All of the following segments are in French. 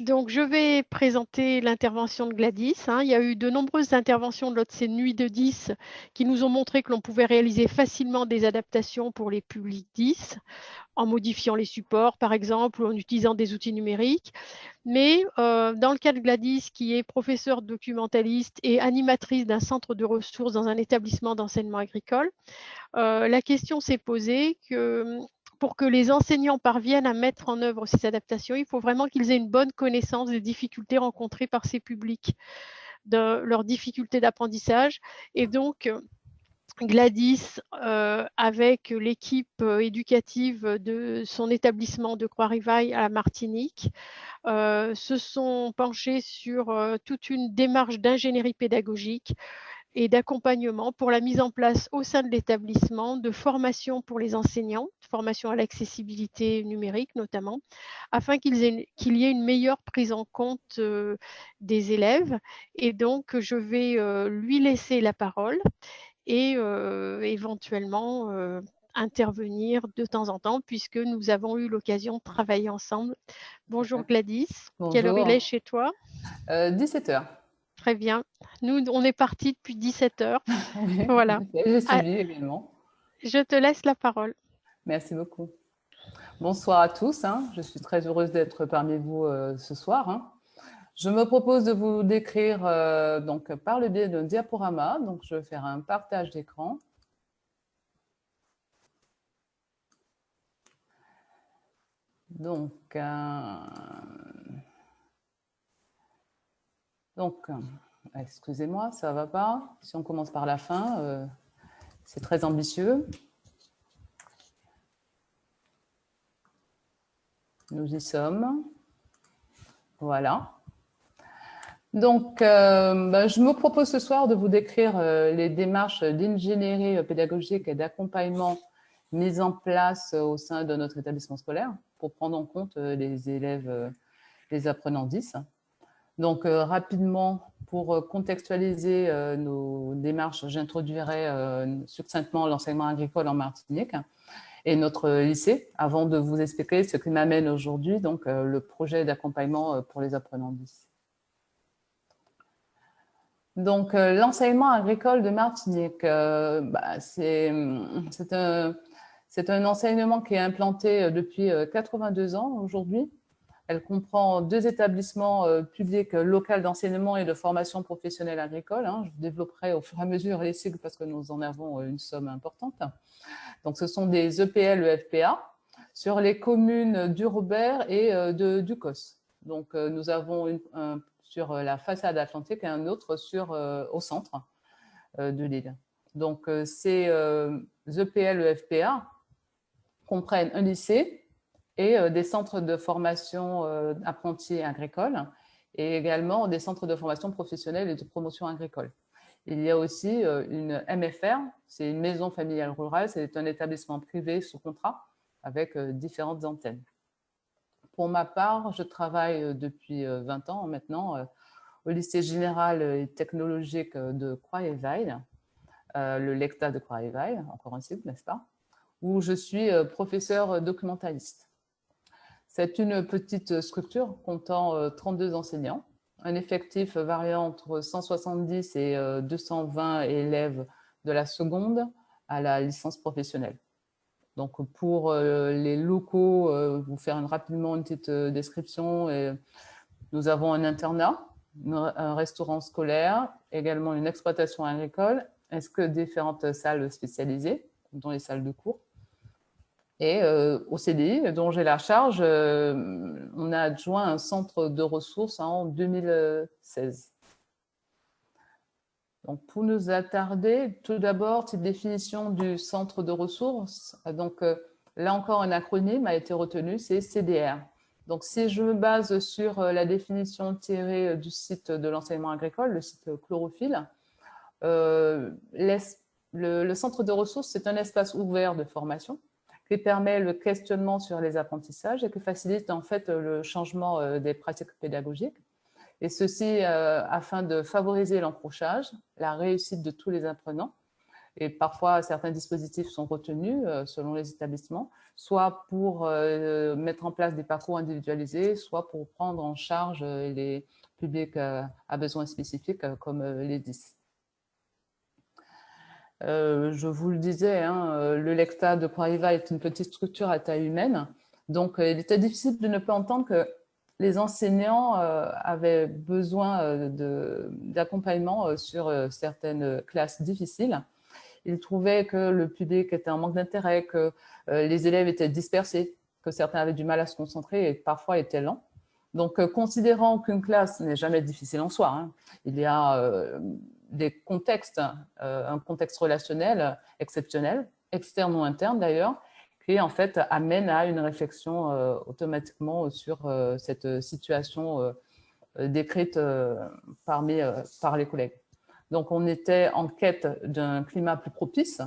Donc, je vais présenter l'intervention de Gladys. Il y a eu de nombreuses interventions lors de ces nuits de 10 qui nous ont montré que l'on pouvait réaliser facilement des adaptations pour les publics 10 en modifiant les supports, par exemple, ou en utilisant des outils numériques. Mais dans le cas de Gladys, qui est professeure documentaliste et animatrice d'un centre de ressources dans un établissement d'enseignement agricole, la question s'est posée que pour que les enseignants parviennent à mettre en œuvre ces adaptations, il faut vraiment qu'ils aient une bonne connaissance des difficultés rencontrées par ces publics, de leurs difficultés d'apprentissage. Et donc, Gladys, avec l'équipe éducative de son établissement de Croix-Rivaille à la Martinique, se sont penchés sur toute une démarche d'ingénierie pédagogique et d'accompagnement pour la mise en place au sein de l'établissement de formations pour les enseignants, formation à l'accessibilité numérique notamment, afin qu'il y ait une meilleure prise en compte des élèves. Et donc, je vais lui laisser la parole et éventuellement intervenir de temps en temps, puisque nous avons eu l'occasion de travailler ensemble. Bonjour Gladys, quelle heure il est Bonjour. chez toi? 17 heures. Très bien. Nous, on est partis depuis 17 heures. Oui, en Voilà. effet, j'ai Ah, suivi également. je te laisse la parole. Merci beaucoup. Bonsoir à tous, hein. Je suis très heureuse d'être parmi vous ce soir, hein. Je me propose de vous décrire donc, par le biais d'un diaporama. Donc, je vais faire un partage d'écran. Donc, excusez-moi, ça va pas. Si on commence par la fin, c'est très ambitieux. Nous y sommes. Voilà. Donc, je me propose ce soir de vous décrire les démarches d'ingénierie pédagogique et d'accompagnement mises en place au sein de notre établissement scolaire pour prendre en compte les élèves, les apprenants 10. Donc, rapidement, pour contextualiser nos démarches, j'introduirai succinctement l'enseignement agricole en Martinique et notre lycée avant de vous expliquer ce qui m'amène aujourd'hui, donc le projet d'accompagnement pour les apprenants 10. Donc, l'enseignement agricole de Martinique, c'est un enseignement qui est implanté depuis 82 ans aujourd'hui. Elle comprend 2 établissements publics locaux d'enseignement et de formation professionnelle agricole. Hein. Je développerai au fur et à mesure les sigles parce que nous en avons une somme importante. Donc, ce sont des EPL, EFPA, sur les communes d'Urobert et de Ducos. Donc, nous avons un sur la façade atlantique et un autre au centre de l'île. Donc, ces EPL, EFPA comprennent un lycée et des centres de formation apprentis agricoles et également des centres de formation professionnelle et de promotion agricole. Il y a aussi une MFR, c'est une maison familiale rurale, c'est un établissement privé sous contrat avec différentes antennes. Pour ma part, je travaille depuis 20 ans maintenant au lycée général et technologique de Croix-et-Vaille, le LECTA de Croix-et-Vaille, encore un site, n'est-ce pas, où je suis professeur documentaliste. C'est une petite structure comptant 32 enseignants, un effectif variant entre 170 et 220 élèves de la seconde à la licence professionnelle. Donc, pour les locaux, vous faire rapidement une petite description. Nous avons un internat, un restaurant scolaire, également une exploitation agricole, ainsi que différentes salles spécialisées, dont les salles de cours. Et au CDI, dont j'ai la charge, on a adjoint un centre de ressources en 2016. Donc, pour nous attarder, tout d'abord, petite définition du centre de ressources. Donc, là encore, un acronyme a été retenu, c'est CDR. Donc, si je me base sur la définition tirée du site de l'enseignement agricole, le site Chlorophylle, le centre de ressources, c'est un espace ouvert de formation qui permet le questionnement sur les apprentissages et qui facilite en fait le changement des pratiques pédagogiques. Et ceci afin de favoriser l'encrochage, la réussite de tous les apprenants, Et parfois, certains dispositifs sont retenus selon les établissements, soit pour mettre en place des parcours individualisés, soit pour prendre en charge les publics à besoins spécifiques comme les 10. Je vous le disais, hein, le LECTA de Croix-Riva est une petite structure à taille humaine. Donc, il était difficile de ne pas entendre que les enseignants avaient besoin d'accompagnement sur certaines classes difficiles. Ils trouvaient que le public était en manque d'intérêt, que les élèves étaient dispersés, que certains avaient du mal à se concentrer et parfois étaient lents. Donc, considérant qu'une classe n'est jamais difficile en soi, hein, il y a des contextes, un contexte relationnel exceptionnel, externe ou interne d'ailleurs, qui en fait amène à une réflexion automatiquement sur cette situation décrite par les collègues. Donc, on était en quête d'un climat plus propice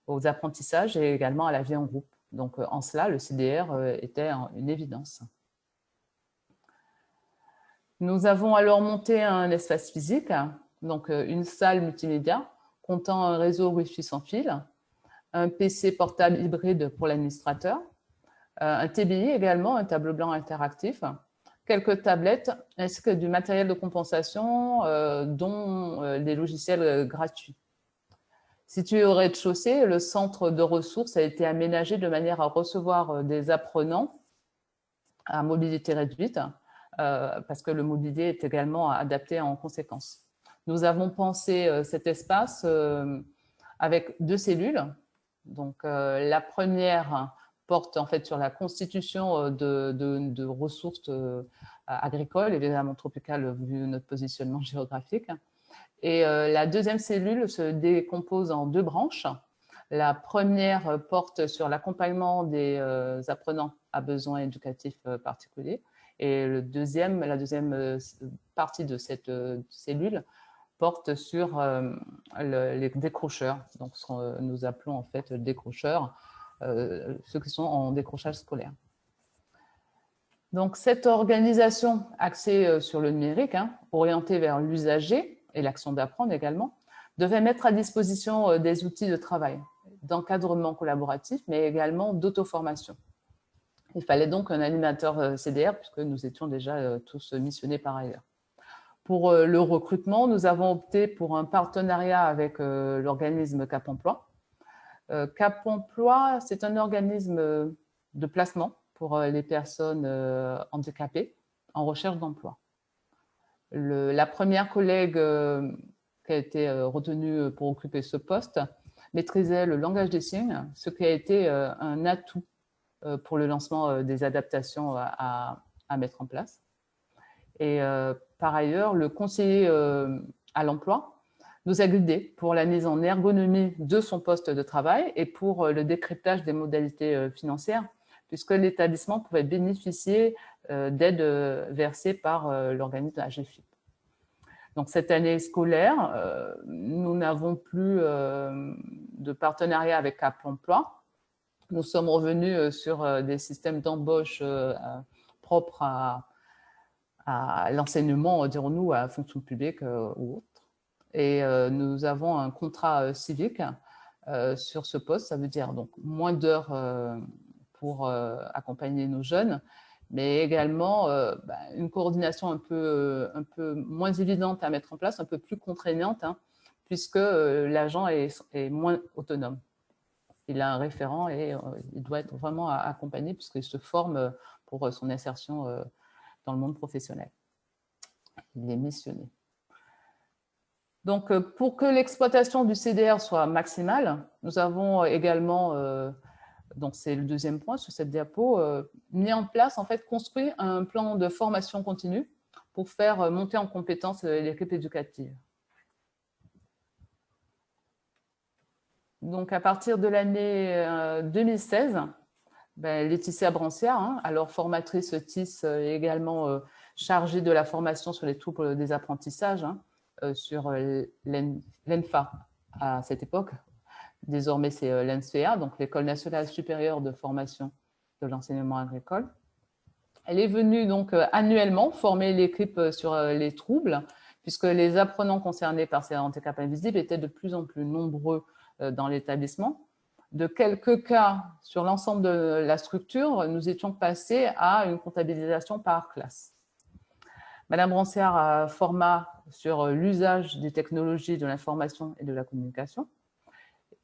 aux apprentissages et également à la vie en groupe. Donc, en cela, le CDR était une évidence. Nous avons alors monté un espace physique, donc une salle multimédia comptant un réseau Wi-Fi sans fil, un PC portable hybride pour l'administrateur, un TBI également, un tableau blanc interactif, quelques tablettes ainsi que du matériel de compensation, dont des logiciels gratuits. Situé au rez-de-chaussée, le centre de ressources a été aménagé de manière à recevoir des apprenants à mobilité réduite, parce que le mobilier est également adapté en conséquence. Nous avons pensé cet espace avec 2 cellules. Donc, la première porte en fait sur la constitution de ressources agricoles, évidemment tropicales vu notre positionnement géographique. Et la deuxième cellule se décompose en 2 branches. La première porte sur l'accompagnement des apprenants à besoins éducatifs particuliers. Et la deuxième partie de cette cellule porte sur les décrocheurs, donc ce que nous appelons en fait décrocheurs, ceux qui sont en décrochage scolaire. Donc cette organisation axée sur le numérique, hein, orientée vers l'usager et l'action d'apprendre également, devait mettre à disposition des outils de travail, d'encadrement collaboratif, mais également d'auto-formation. Il fallait donc un animateur CDR, puisque nous étions déjà tous missionnés par ailleurs. Pour le recrutement, nous avons opté pour un partenariat avec l'organisme Cap Emploi. Cap Emploi, c'est un organisme de placement pour les personnes handicapées en recherche d'emploi. La première collègue qui a été retenue pour occuper ce poste maîtrisait le langage des signes, ce qui a été un atout pour le lancement des adaptations à mettre en place. Et par ailleurs, le conseiller à l'emploi nous a guidés pour la mise en ergonomie de son poste de travail et pour le décryptage des modalités financières, puisque l'établissement pouvait bénéficier d'aides versées par l'organisme AGFIP. Donc, cette année scolaire, nous n'avons plus de partenariat avec Cap Emploi. Nous sommes revenus sur des systèmes d'embauche propres à l'enseignement, dirons-nous, à la fonction publique ou autre. Et nous avons un contrat civique sur ce poste. Ça veut dire donc moins d'heures pour accompagner nos jeunes, mais également une coordination un peu moins évidente à mettre en place, un peu plus contraignante, hein, puisque l'agent est moins autonome. Il a un référent et il doit être vraiment accompagné puisqu'il se forme pour son insertion dans le monde professionnel. Il est missionné. Donc, pour que l'exploitation du CDR soit maximale, nous avons également, donc c'est le deuxième point sur cette diapo, mis en place, en fait, construit un plan de formation continue pour faire monter en compétence l'équipe éducative. Donc, à partir de l'année 2016, Laetitia Brancière, hein, alors formatrice TIS et également chargée de la formation sur les troubles des apprentissages, hein, sur l'ENFA à cette époque. Désormais, c'est l'ENSFEA, donc l'École nationale supérieure de formation de l'enseignement agricole. Elle est venue donc annuellement former l'équipe sur les troubles, puisque les apprenants concernés par ces handicaps invisibles étaient de plus en plus nombreux dans l'établissement. De quelques cas sur l'ensemble de la structure, nous étions passés à une comptabilisation par classe. Madame Brancière a format sur l'usage des technologies de l'information et de la communication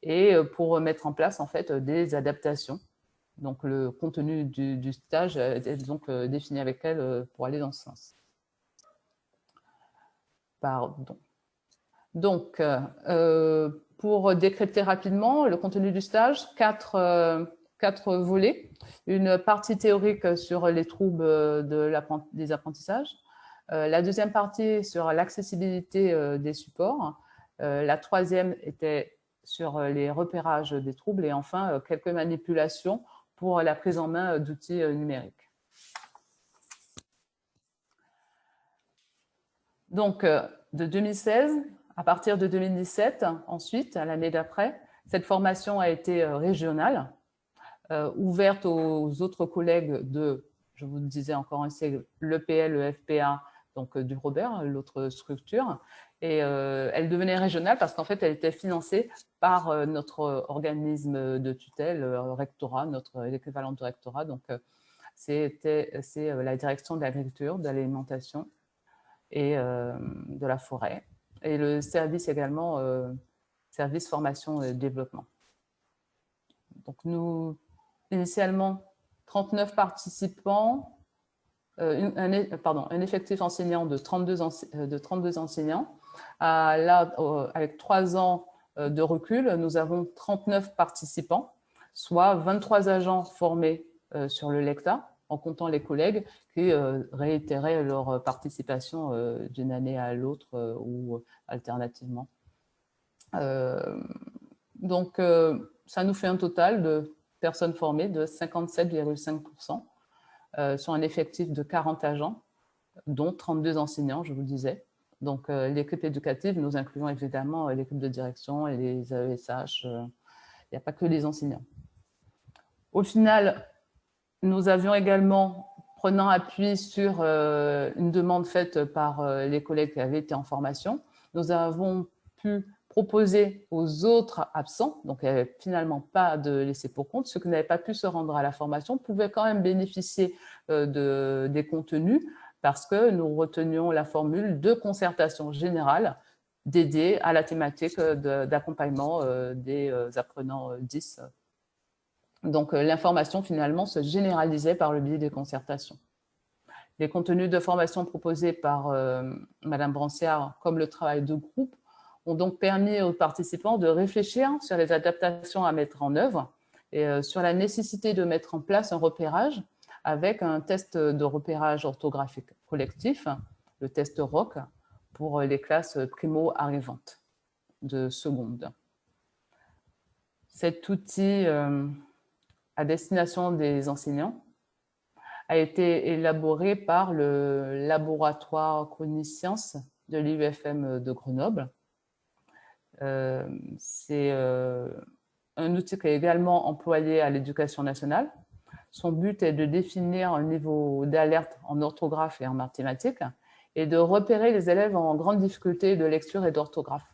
et pour mettre en place en fait des adaptations. Donc le contenu du stage est donc défini avec elle pour aller dans ce sens. Pardon. Donc, pour décrypter rapidement le contenu du stage, quatre volets. Une partie théorique sur les troubles des apprentissages. La deuxième partie sur l'accessibilité des supports. La troisième était sur les repérages des troubles. Et enfin, quelques manipulations pour la prise en main d'outils numériques. Donc, de 2016, à partir de 2017, ensuite, à l'année d'après, cette formation a été régionale, ouverte aux autres collègues de, je vous le disais encore un siècle, l'EPL, le FPA, donc du Robert, l'autre structure. Et elle devenait régionale parce qu'en fait, elle était financée par notre organisme de tutelle, rectorat, l'équivalent de rectorat. Donc, c'est la direction de l'agriculture, de l'alimentation et de la forêt. Et le service également, service formation et développement. Donc nous, initialement, 39 participants, un effectif enseignant de 32 enseignants. Là, avec 3 ans de recul, nous avons 39 participants, soit 23 agents formés sur le LECTA, en comptant les collègues qui réitéraient leur participation d'une année à l'autre ou alternativement. Donc, ça nous fait un total de personnes formées de 57,5% sur un effectif de 40 agents, dont 32 enseignants, je vous le disais. Donc, l'équipe éducative, nous incluons évidemment l'équipe de direction et les AESH. Il n'y a pas que les enseignants. Au final, nous avions également, prenant appui sur une demande faite par les collègues qui avaient été en formation, nous avons pu proposer aux autres absents, donc il n'y avait finalement pas de laissés pour compte, ceux qui n'avaient pas pu se rendre à la formation pouvaient quand même bénéficier des contenus parce que nous retenions la formule de concertation générale dédiée à la thématique d'accompagnement des apprenants 10. Donc, l'information, finalement, se généralisait par le biais des concertations. Les contenus de formation proposés par Madame Brancière, comme le travail de groupe, ont donc permis aux participants de réfléchir sur les adaptations à mettre en œuvre et sur la nécessité de mettre en place un repérage avec un test de repérage orthographique collectif, le test ROC, pour les classes primo-arrivantes de seconde. Cet outil à destination des enseignants a été élaboré par le laboratoire Chronisciences de l'IUFM de Grenoble. C'est un outil qui est également employé à l'éducation nationale. Son but est de définir un niveau d'alerte en orthographe et en mathématiques et de repérer les élèves en grande difficulté de lecture et d'orthographe.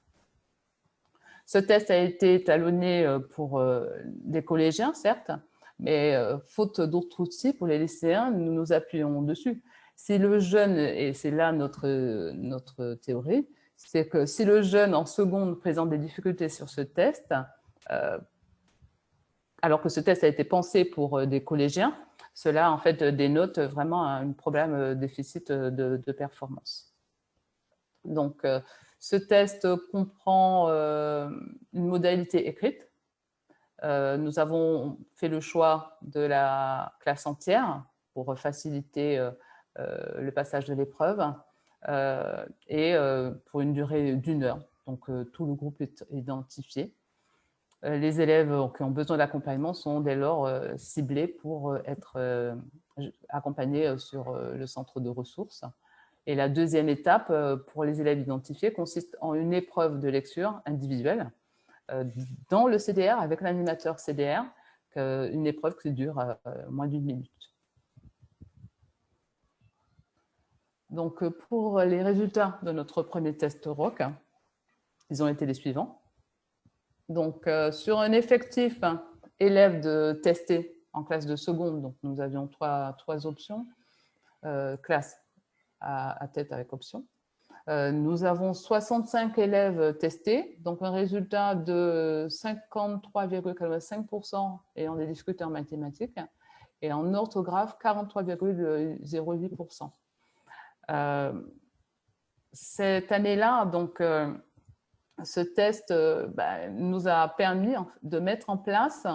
Ce test a été étalonné pour des collégiens, certes, mais faute d'autres outils pour les lycéens, nous nous appuyons dessus. Si le jeune, et c'est là notre théorie, c'est que si le jeune en seconde présente des difficultés sur ce test, alors que ce test a été pensé pour des collégiens, cela en fait dénote vraiment un problème déficit de performance. Donc, ce test comprend une modalité écrite. Nous avons fait le choix de la classe entière pour faciliter le passage de l'épreuve et pour une durée d'1 heure. Donc, tout le groupe est identifié. Les élèves qui ont besoin d'accompagnement sont dès lors ciblés pour être accompagnés sur le centre de ressources. Et la deuxième étape pour les élèves identifiés consiste en une épreuve de lecture individuelle dans le CDR avec l'animateur CDR, une épreuve qui dure moins d'1 minute. Donc, pour les résultats de notre premier test ROC, ils ont été les suivants. Donc, sur un effectif élèves de testés en classe de seconde, donc nous avions trois options, classe à tête avec option. Nous avons 65 élèves testés, donc un résultat de 53,5% ayant des difficultés en mathématiques et en orthographe 43,08%. Cette année-là, donc, ce test nous a permis de mettre en place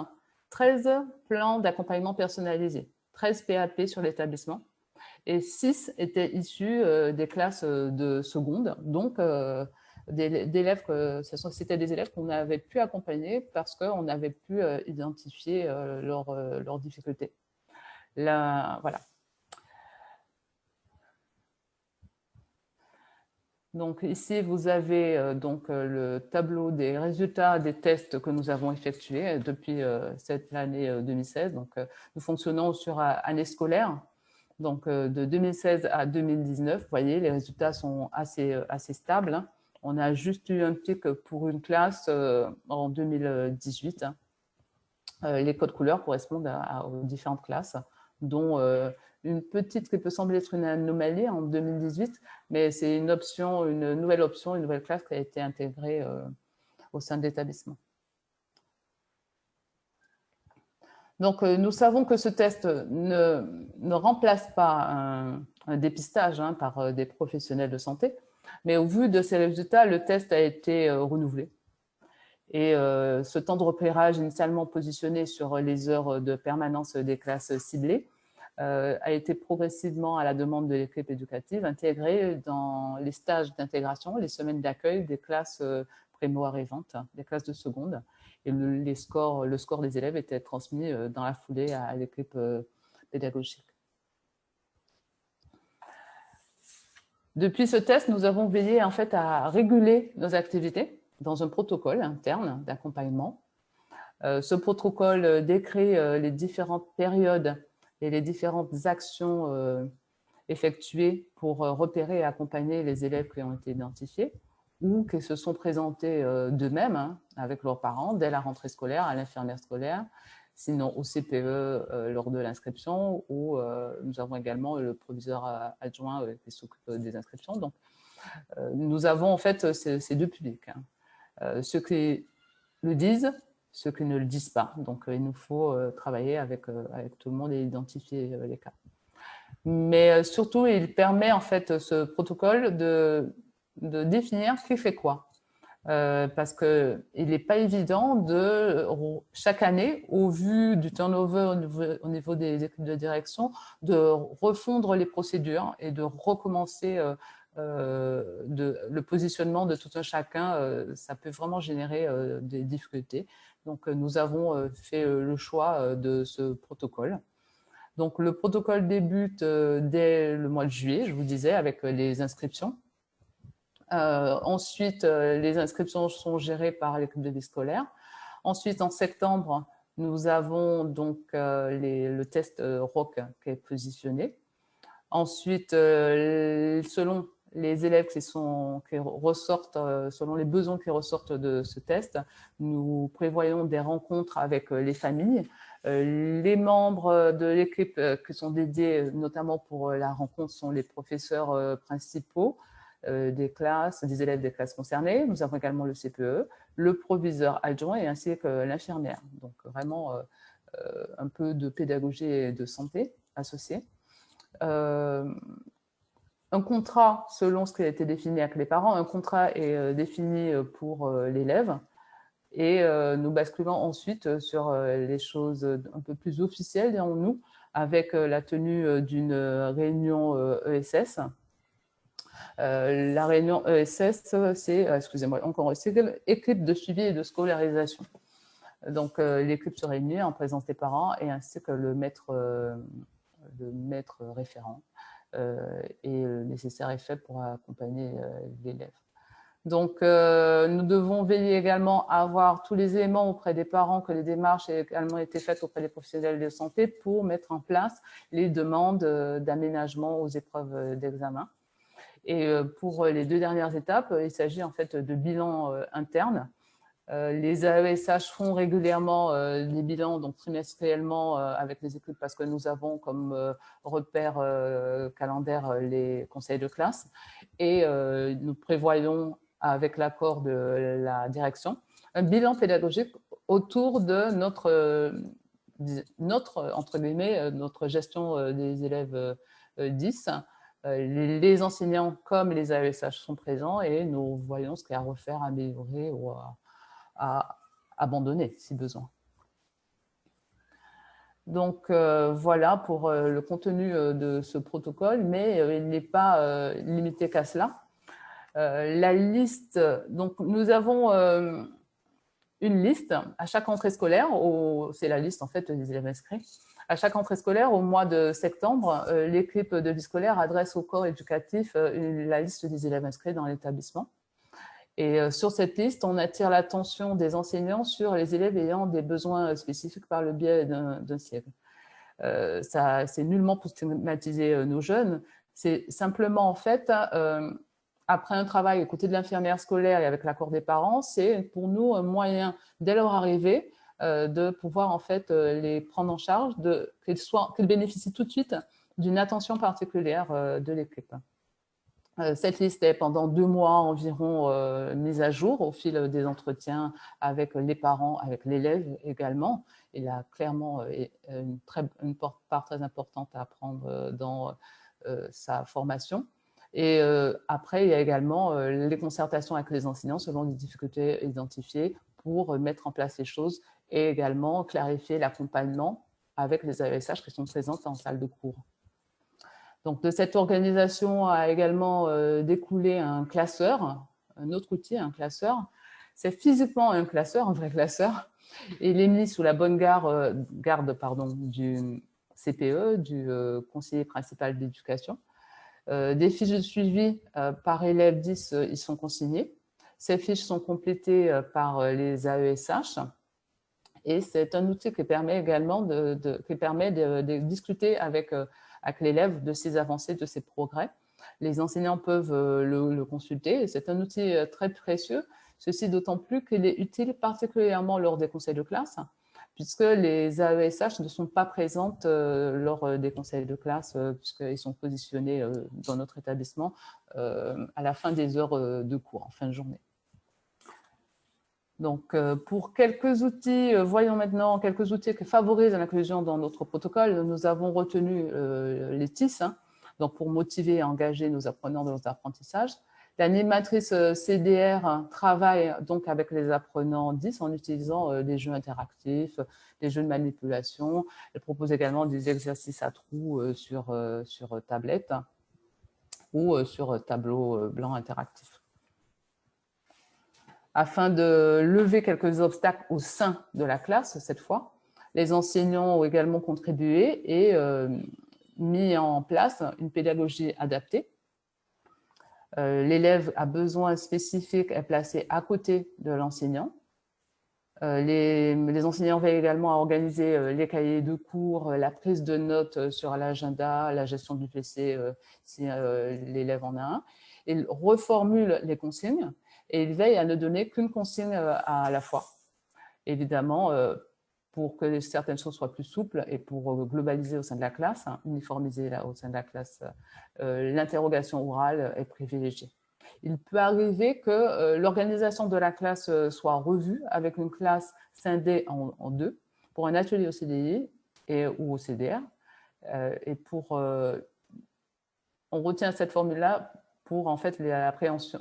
13 plans d'accompagnement personnalisé, 13 PAP sur l'établissement, et 6 étaient issus des classes de seconde, donc d'élèves, c'était des élèves qu'on avait pu accompagner parce qu'on avait pu identifier leurs difficultés. Voilà. Donc ici, vous avez le tableau des résultats des tests que nous avons effectués depuis cette année 2016. Donc, nous fonctionnons sur année scolaire. Donc, de 2016 à 2019, vous voyez, les résultats sont assez stables, hein. On a juste eu un pic pour une classe en 2018. Les codes couleurs correspondent aux différentes classes, dont une petite qui peut sembler être une anomalie en 2018, mais c'est une nouvelle option, une nouvelle classe qui a été intégrée au sein de l'établissement. Donc, nous savons que ce test ne remplace pas un dépistage par des professionnels de santé, mais au vu de ces résultats, le test a été renouvelé. Et ce temps de repérage initialement positionné sur les heures de permanence des classes ciblées a été progressivement, à la demande de l'équipe éducative, intégré dans les stages d'intégration, les semaines d'accueil des classes prémo-arrivantes, des classes de seconde. Et le score des élèves était transmis dans la foulée à l'équipe pédagogique. Depuis ce test, nous avons veillé en fait à réguler nos activités dans un protocole interne d'accompagnement. Ce protocole décrit les différentes périodes et les différentes actions effectuées pour repérer et accompagner les élèves qui ont été identifiés ou qui se sont présentés d'eux-mêmes avec leurs parents dès la rentrée scolaire, à l'infirmière scolaire, sinon au CPE lors de l'inscription, ou nous avons également le proviseur adjoint qui s'occupe des inscriptions. Donc, nous avons en fait ces deux publics. Ceux qui le disent, ceux qui ne le disent pas. Donc, il nous faut travailler avec tout le monde et identifier les cas. Mais surtout, il permet en fait ce protocole de définir qui fait quoi. Parce qu'il n'est pas évident de, chaque année, au vu du turnover au niveau des équipes de direction, de refondre les procédures et de recommencer le positionnement de tout un chacun. Ça peut vraiment générer des difficultés. Donc, nous avons fait le choix de ce protocole. Donc, le protocole débute dès le mois de juillet, je vous disais, avec les inscriptions. Ensuite, les inscriptions sont gérées par l'équipe de vie scolaire. Ensuite, en septembre, nous avons donc le test ROC qui est positionné. Ensuite, selon les élèves qui ressortent, selon les besoins qui ressortent de ce test, nous prévoyons des rencontres avec les familles. Les membres de l'équipe qui sont dédiés, notamment pour la rencontre, sont les professeurs principaux des classes, des élèves des classes concernées. Nous avons également le CPE, le proviseur adjoint et ainsi que l'infirmière. Donc vraiment un peu de pédagogie et de santé associés. Un contrat, selon ce qui a été défini avec les parents, un contrat est défini pour l'élève. Et nous basculons ensuite sur les choses un peu plus officielles, dirons-nous, avec la tenue d'une réunion ESS. La réunion ESS, c'est, excusez-moi, encore, c'est l'équipe de suivi et de scolarisation. Donc, l'équipe se réunit en présence des parents et ainsi que le maître référent. Et le nécessaire est fait pour accompagner l'élève. Donc, nous devons veiller également à avoir tous les éléments auprès des parents, que les démarches aient également été faites auprès des professionnels de santé pour mettre en place les demandes d'aménagement aux épreuves d'examen. Et pour les deux dernières étapes, il s'agit en fait de bilan interne Les AESH font régulièrement des bilans, donc trimestriellement, avec les équipes, parce que nous avons comme repère calendaire les conseils de classe. Et nous prévoyons, avec l'accord de la direction, un bilan pédagogique autour de entre guillemets, notre gestion des élèves 10. Les enseignants comme les AESH sont présents et nous voyons ce qu'il y a à refaire, à améliorer ou à abandonner si besoin. Donc voilà pour le contenu de ce protocole, mais il n'est pas limité qu'à cela. La liste, donc nous avons une liste à chaque entrée scolaire, c'est la liste en fait des élèves inscrits. À chaque entrée scolaire, au mois de septembre, l'équipe de vie scolaire adresse au corps éducatif la liste des élèves inscrits dans l'établissement. Et sur cette liste, on attire l'attention des enseignants sur les élèves ayant des besoins spécifiques par le biais d'un siège. C'est nullement pour stigmatiser nos jeunes, c'est simplement en fait, après un travail aux côtés de l'infirmière scolaire et avec l'accord des parents, c'est pour nous un moyen, dès leur arrivée, de pouvoir en fait les prendre en charge, qu'ils bénéficient tout de suite d'une attention particulière de l'équipe. Cette liste est pendant 2 mois environ mise à jour au fil des entretiens avec les parents, avec l'élève également. Il a clairement une part très importante à prendre dans sa formation. Et après, il y a également les concertations avec les enseignants selon les difficultés identifiées pour mettre en place les choses et également clarifier l'accompagnement avec les AESH qui sont présentes en salle de cours. Donc, de cette organisation a également découlé un classeur, un autre outil, un classeur. C'est physiquement un classeur, un vrai classeur. Il est mis sous la bonne garde du CPE, du conseiller principal d'éducation. Des fiches de suivi par élève 10, ils sont consignés. Ces fiches sont complétées par les AESH. Et c'est un outil qui permet également de discuter avec l'élève de ses avancées, de ses progrès. Les enseignants peuvent le consulter. C'est un outil très précieux, ceci d'autant plus qu'il est utile particulièrement lors des conseils de classe, puisque les AESH ne sont pas présentes lors des conseils de classe, puisqu'ils sont positionnés dans notre établissement à la fin des heures de cours, en fin de journée. Donc, pour quelques outils, voyons maintenant quelques outils qui favorisent l'inclusion dans notre protocole. Nous avons retenu les TIS, donc pour motiver et engager nos apprenants dans leurs apprentissages. L'animatrice CDR travaille donc avec les apprenants 10 en utilisant des jeux interactifs, des jeux de manipulation. Elle propose également des exercices à trous sur tablette ou sur tableau blanc interactif. Afin de lever quelques obstacles au sein de la classe, cette fois, les enseignants ont également contribué et mis en place une pédagogie adaptée. L'élève à besoin spécifique est placé à côté de l'enseignant. Les enseignants veillent également à organiser les cahiers de cours, la prise de notes sur l'agenda, la gestion du PC si l'élève en a un. Ils reformulent les consignes et ils veillent à ne donner qu'une consigne à la fois. Évidemment, pour que certaines choses soient plus souples et pour globaliser au sein de la classe, uniformiser là, au sein de la classe, l'interrogation orale est privilégiée. Il peut arriver que l'organisation de la classe soit revue avec une classe scindée en deux pour un atelier au CDI ou au CDR. On retient cette formule-là pour en fait l'appréhension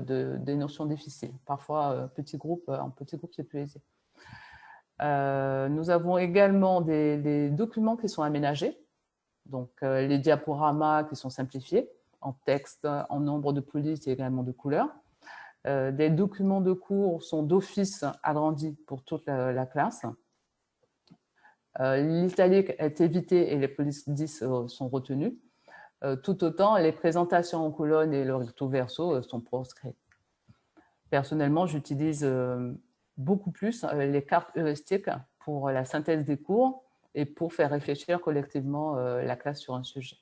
des notions difficiles. Parfois, en petit groupe, c'est plus aisé. Nous avons également des documents qui sont aménagés, donc les diaporamas qui sont simplifiés en texte, en nombre de polices et également de couleurs. Des documents de cours sont d'office agrandis pour toute la classe. L'italique est évité et les polices 10 sont retenues. Tout autant, les présentations en colonne et le recto verso sont proscrits. Personnellement, j'utilise beaucoup plus les cartes heuristiques pour la synthèse des cours et pour faire réfléchir collectivement la classe sur un sujet.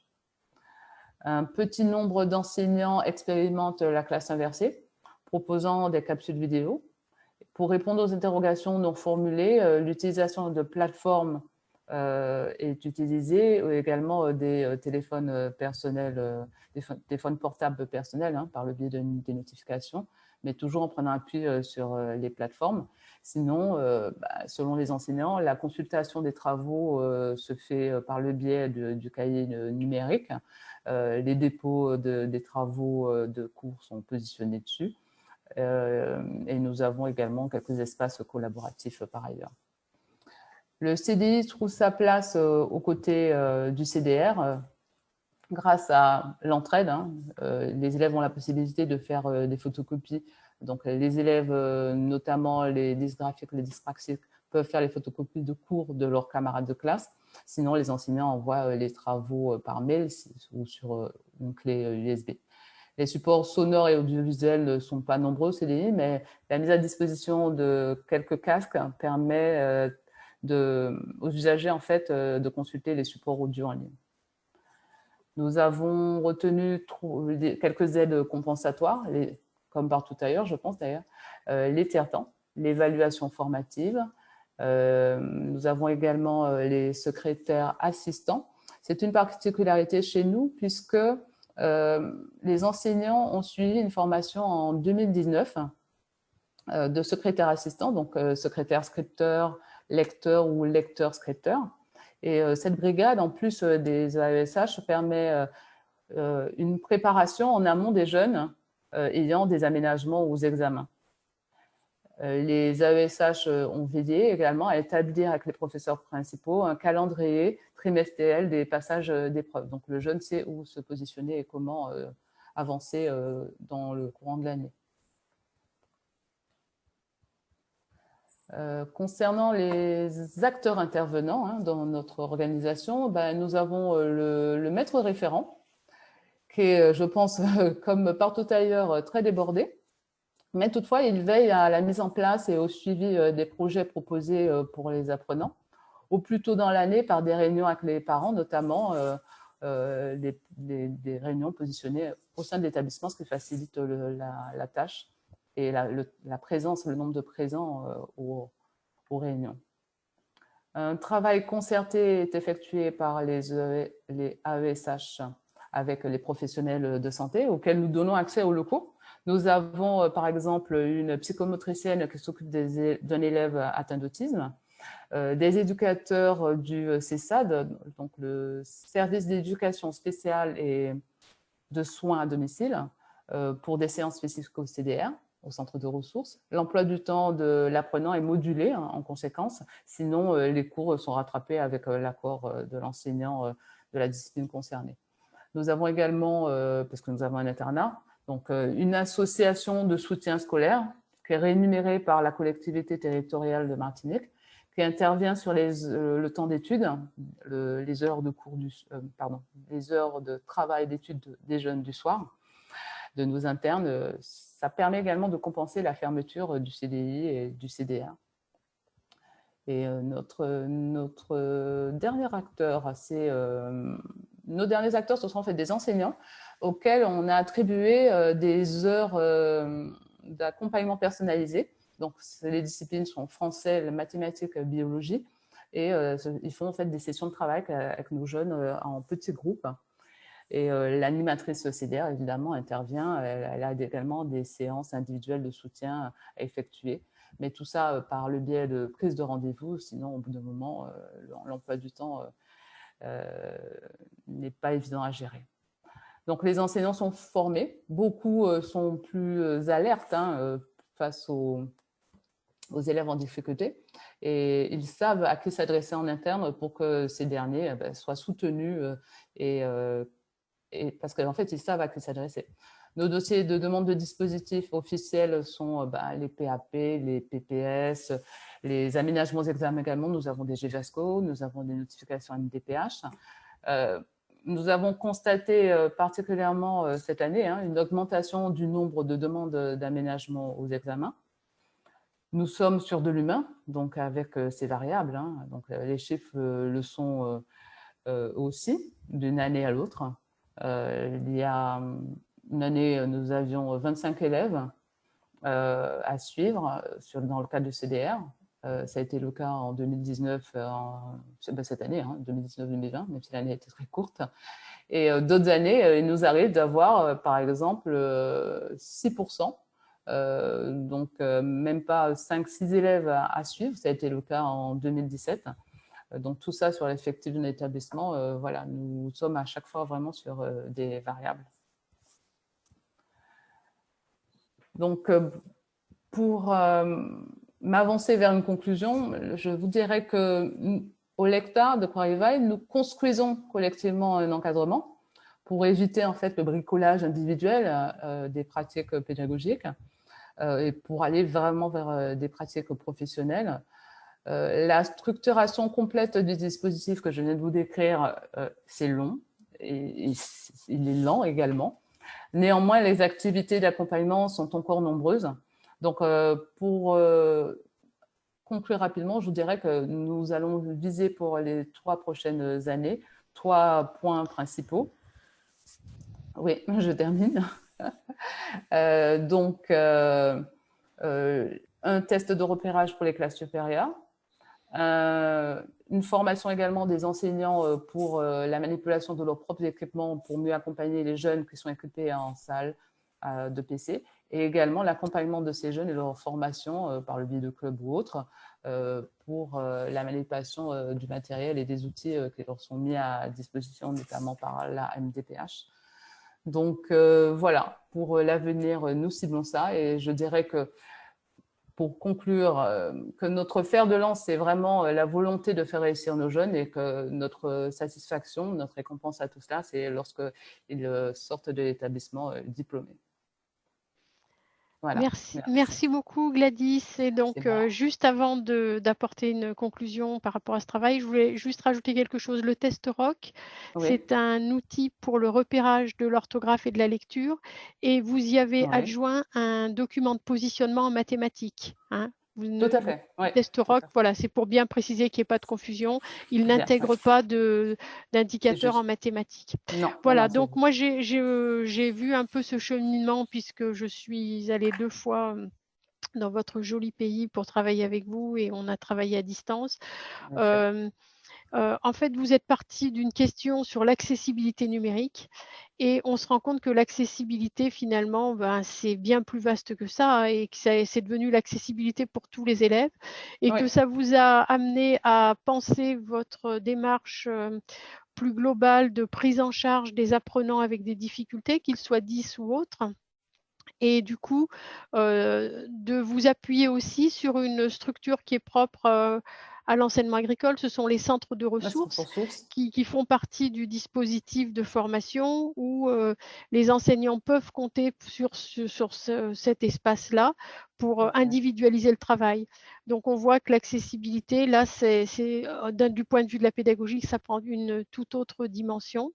Un petit nombre d'enseignants expérimentent la classe inversée, proposant des capsules vidéo. Pour répondre aux interrogations non formulées, l'utilisation de plateformes est utilisée, ou également des téléphones personnels, des téléphones portables personnels, hein, par le biais des notifications, mais toujours en prenant appui sur les plateformes. Sinon, selon les enseignants, la consultation des travaux se fait par le biais du cahier numérique. Les dépôts des travaux de cours sont positionnés dessus. Et nous avons également quelques espaces collaboratifs par ailleurs. Le CDI trouve sa place aux côtés du CDR grâce à l'entraide. Hein. Les élèves ont la possibilité de faire des photocopies. Donc, les élèves, notamment les dysgraphiques, les dyspraxiques, peuvent faire les photocopies de cours de leurs camarades de classe. Sinon, les enseignants envoient les travaux par mail ou sur une clé USB. Les supports sonores et audiovisuels ne sont pas nombreux au CDI, mais la mise à disposition de quelques casques permet aux usagers en fait, de consulter les supports audio en ligne. Nous avons retenu quelques aides compensatoires, comme partout ailleurs, je pense d'ailleurs, les tiers-temps, l'évaluation formative. Nous avons également les secrétaires assistants. C'est une particularité chez nous puisque les enseignants ont suivi une formation en 2019 de secrétaire assistant, donc secrétaire scripteur, lecteur ou lecteur scripteur. Et cette brigade, en plus des AESH, permet une préparation en amont des jeunes ayant des aménagements aux examens. Les AESH ont veillé également à établir avec les professeurs principaux un calendrier trimestriel des passages d'épreuves. Donc, le jeune sait où se positionner et comment avancer dans le courant de l'année. Concernant les acteurs intervenants hein, dans notre organisation, nous avons le maître référent, qui est, je pense, comme partout ailleurs, très débordé. Mais toutefois, il veille à la mise en place et au suivi des projets proposés pour les apprenants, au plus tôt dans l'année par des réunions avec les parents, notamment des réunions positionnées au sein de l'établissement, ce qui facilite la tâche et la présence, le nombre de présents aux réunions. Un travail concerté est effectué par les AESH avec les professionnels de santé auxquels nous donnons accès aux locaux. Nous avons par exemple une psychomotricienne qui s'occupe d'un élève atteint d'autisme, des éducateurs du CESAD, donc le service d'éducation spéciale et de soins à domicile, pour des séances spécifiques au CDR, au centre de ressources. L'emploi du temps de l'apprenant est modulé hein, en conséquence, sinon les cours sont rattrapés avec l'accord de l'enseignant de la discipline concernée. Nous avons également, parce que nous avons un internat, donc une association de soutien scolaire qui est rémunérée par la collectivité territoriale de Martinique, qui intervient sur le temps d'études, les heures de cours les heures de travail d'études des jeunes du soir, de nos internes. Ça permet également de compenser la fermeture du CDI et du CDR. Et notre dernier acteur, nos derniers acteurs, ce sont en fait des enseignants auxquels on a attribué des heures d'accompagnement personnalisé. Donc, les disciplines sont français, mathématiques, biologie. Et ils font en fait des sessions de travail avec nos jeunes en petits groupes. Et l'animatrice CDR, évidemment, intervient. Elle a également des séances individuelles de soutien à effectuer. Mais tout ça par le biais de prise de rendez-vous. Sinon, au bout d'un moment, l'emploi du temps n'est pas évident à gérer. Donc, les enseignants sont formés. Beaucoup sont plus alertes hein, face aux élèves en difficulté. Et ils savent à qui s'adresser en interne pour que ces derniers soient soutenus parce qu'en fait, ils savent à qui s'adresser. Nos dossiers de demande de dispositifs officiels sont les PAP, les PPS, les aménagements examens également. Nous avons des GEVASCO, nous avons des notifications MDPH. Nous avons constaté particulièrement cette année une augmentation du nombre de demandes d'aménagement aux examens. Nous sommes sur de l'humain, donc avec ces variables. Hein. Donc, les chiffres le sont aussi d'une année à l'autre. Il y a une année, nous avions 25 élèves à suivre dans le cadre du CDR. Ça a été le cas en 2019, cette année, hein, 2019-2020, même si l'année a été très courte. Et d'autres années, il nous arrive d'avoir, par exemple, 6%, donc même pas 5-6 élèves à suivre. Ça a été le cas en 2017. Donc tout ça sur l'effectif d'un établissement, voilà, nous sommes à chaque fois vraiment sur des variables. Donc pour m'avancer vers une conclusion, je vous dirais que au LECTA de Croix-Rivail, nous construisons collectivement un encadrement pour éviter en fait le bricolage individuel des pratiques pédagogiques et pour aller vraiment vers des pratiques professionnelles. La structuration complète du dispositif que je viens de vous décrire, c'est long et il est lent également. Néanmoins, les activités d'accompagnement sont encore nombreuses. Donc, pour conclure rapidement, je vous dirais que nous allons viser pour les 3 prochaines années 3 points principaux. Oui, je termine. Donc, un test de repérage pour les classes supérieures, une formation également des enseignants pour la manipulation de leurs propres équipements pour mieux accompagner les jeunes qui sont équipés en salle de PC, et également l'accompagnement de ces jeunes et leur formation par le biais de clubs ou autres pour la manipulation du matériel et des outils qui leur sont mis à disposition, notamment par la MDPH. Donc voilà, pour l'avenir, nous ciblons ça, et je dirais que pour conclure, que notre fer de lance, c'est vraiment la volonté de faire réussir nos jeunes, et que notre satisfaction, notre récompense à tout cela, c'est lorsqu'ils sortent de l'établissement diplômés. Voilà. Merci beaucoup Gladys. Et donc, juste avant d'apporter une conclusion par rapport à ce travail, je voulais juste rajouter quelque chose. Le test ROC, oui, c'est un outil pour le repérage de l'orthographe et de la lecture, et vous y avez adjoint un document de positionnement en mathématiques. Hein. Tout à fait. Le test ROC, voilà, c'est pour bien préciser qu'il n'y ait pas de confusion. Il n'intègre pas d'indicateur en mathématiques. Non, voilà, non, donc moi j'ai vu un peu ce cheminement puisque je suis allée 2 fois dans votre joli pays pour travailler avec vous, et on a travaillé à distance. En fait, vous êtes parti d'une question sur l'accessibilité numérique, et on se rend compte que l'accessibilité, finalement, c'est bien plus vaste que ça, et que c'est devenu l'accessibilité pour tous les élèves, et que ça vous a amené à penser votre démarche plus globale de prise en charge des apprenants avec des difficultés, qu'ils soient 10 ou autres. Et du coup, de vous appuyer aussi sur une structure qui est propre à l'enseignement agricole. Ce sont les centres de ressources qui font partie du dispositif de formation, où les enseignants peuvent compter sur cet espace-là pour individualiser le travail. Donc, on voit que l'accessibilité, là, du point de vue de la pédagogie, ça prend une toute autre dimension,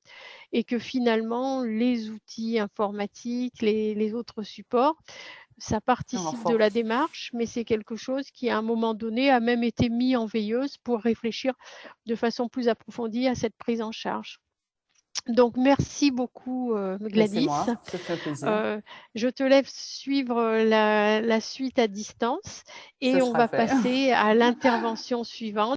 et que finalement, les outils informatiques, les autres supports, ça participe de la démarche, mais c'est quelque chose qui, à un moment donné, a même été mis en veilleuse pour réfléchir de façon plus approfondie à cette prise en charge. Donc, merci beaucoup, Gladys. C'est fait plaisir. Je te laisse suivre la suite à distance, et on va passer à l'intervention suivante.